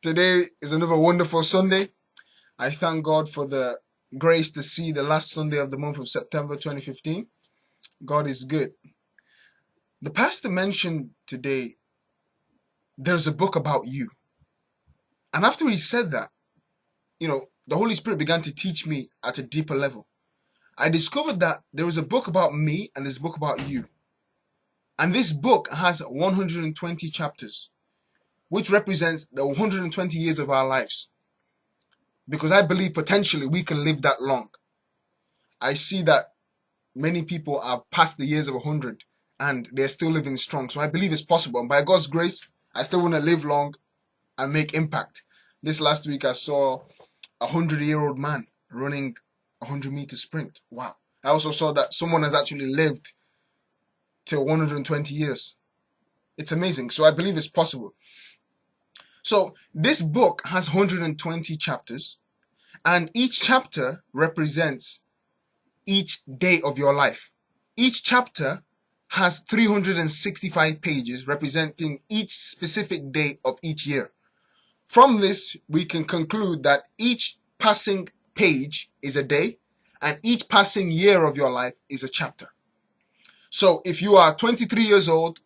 Today is another wonderful Sunday. I thank God for the grace to see the last Sunday of the month of September 2015. God is good. The pastor mentioned today there's a book about you. And after he said that, the Holy Spirit began to teach me at a deeper level. I discovered that there is a book about me and there's a book about you. And this book has 120 chapters, which represents the 120 years of our lives. Because I believe potentially we can live that long. I see that many people have passed the years of 100 and they're still living strong. So I believe it's possible. And by God's grace, I still want to live long and make impact. This last week I saw a 100-year-old man running a 100-meter sprint. Wow. I also saw that someone has actually lived till 120 years. It's amazing. So I believe it's possible. So this book has 120 chapters, and each chapter represents each day of your life. Each chapter has 365 pages representing each specific day of each year. From this, we can conclude that each passing page is a day, and each passing year of your life is a chapter. So if you are 23 years old,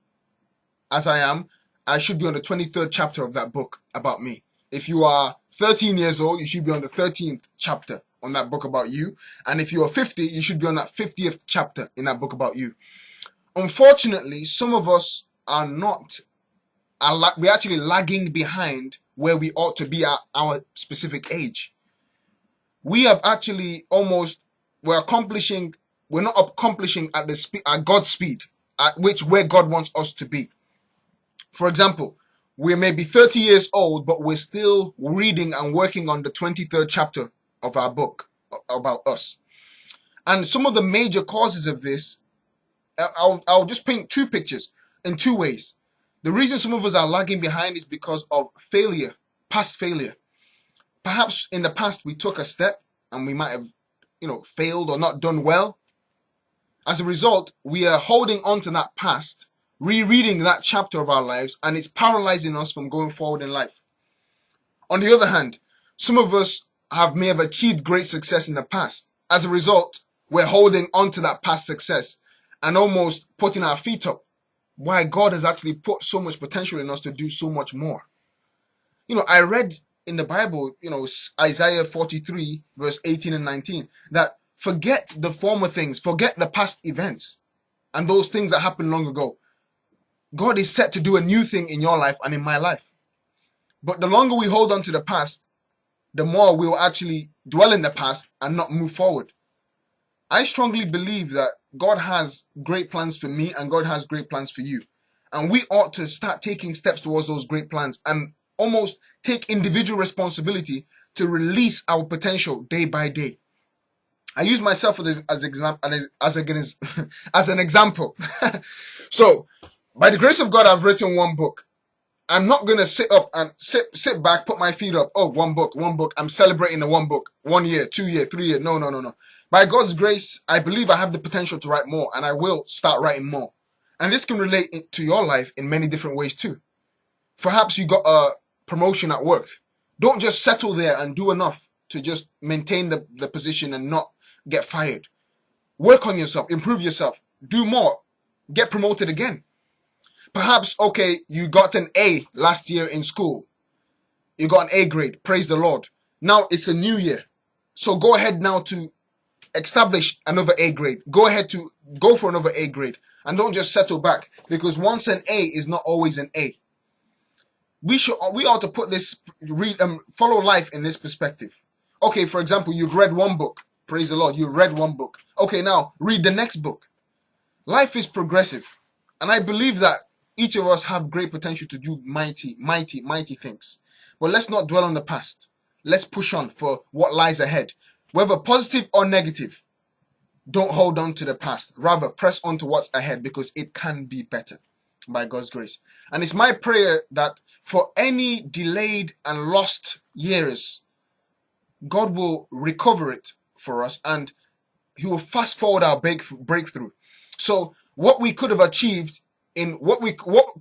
as I am, I should be on the 23rd chapter of that book about me. If you are 13 years old, you should be on the 13th chapter on that book about you. And if you are 50, you should be on that 50th chapter in that book about you. Unfortunately, some of us are not, we're actually lagging behind where we ought to be at our specific age. We have actually we're not accomplishing at God's speed, where God wants us to be. For example, we may be 30 years old, but we're still reading and working on the 23rd chapter of our book about us. And some of the major causes of this, I'll just paint two pictures in two ways. The reason some of us are lagging behind is because of failure, past failure. Perhaps in the past we took a step and we might have, failed or not done well. As a result, we are holding on to that past, rereading that chapter of our lives, and it's paralyzing us from going forward in life. On the other hand, some of us may have achieved great success in the past. As a result, we're holding on to that past success and almost putting our feet up, why God has actually put so much potential in us to do so much more. I read in the Bible, Isaiah 43 verse 18 and 19, that forget the former things, forget the past events and those things that happened long ago. God is set to do a new thing in your life and in my life. But the longer we hold on to the past, the more we will actually dwell in the past and not move forward. I strongly believe that God has great plans for me and God has great plans for you. And we ought to start taking steps towards those great plans and almost take individual responsibility to release our potential day by day. I use myself as an example. So, by the grace of God, I've written one book. I'm not going to sit up and sit back, put my feet up. Oh, one book. I'm celebrating the one book. 1 year, 2 year, 3 year. No. By God's grace, I believe I have the potential to write more, and I will start writing more. And this can relate to your life in many different ways too. Perhaps you got a promotion at work. Don't just settle there and do enough to just maintain the position and not get fired. Work on yourself, improve yourself, do more, get promoted again. Perhaps, you got an A last year in school. You got an A grade. Praise the Lord. Now it's a new year. So go ahead now to establish another A grade. Go ahead to go for another A grade. And don't just settle back. Because once an A is not always an A. We ought to put this, follow life in this perspective. Okay, for example, you've read one book. Praise the Lord. You've read one book. Okay, now read the next book. Life is progressive. And I believe that each of us have great potential to do mighty things. But let's not dwell on the past. Let's push on for what lies ahead. Whether positive or negative, don't hold on to the past. Rather, press on to what's ahead because it can be better by God's grace. And it's my prayer that for any delayed and lost years, God will recover it for us and He will fast forward our breakthrough. So what we could have achieved what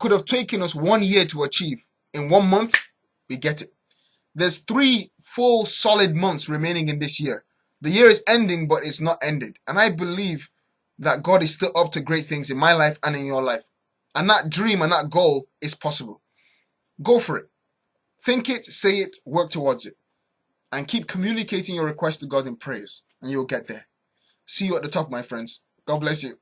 could have taken us 1 year to achieve, in 1 month, we get it. There's 3 full solid months remaining in this year. The year is ending, but it's not ended. And I believe that God is still up to great things in my life and in your life. And that dream and that goal is possible. Go for it. Think it, say it, work towards it. And keep communicating your request to God in prayers. And you'll get there. See you at the top, my friends. God bless you.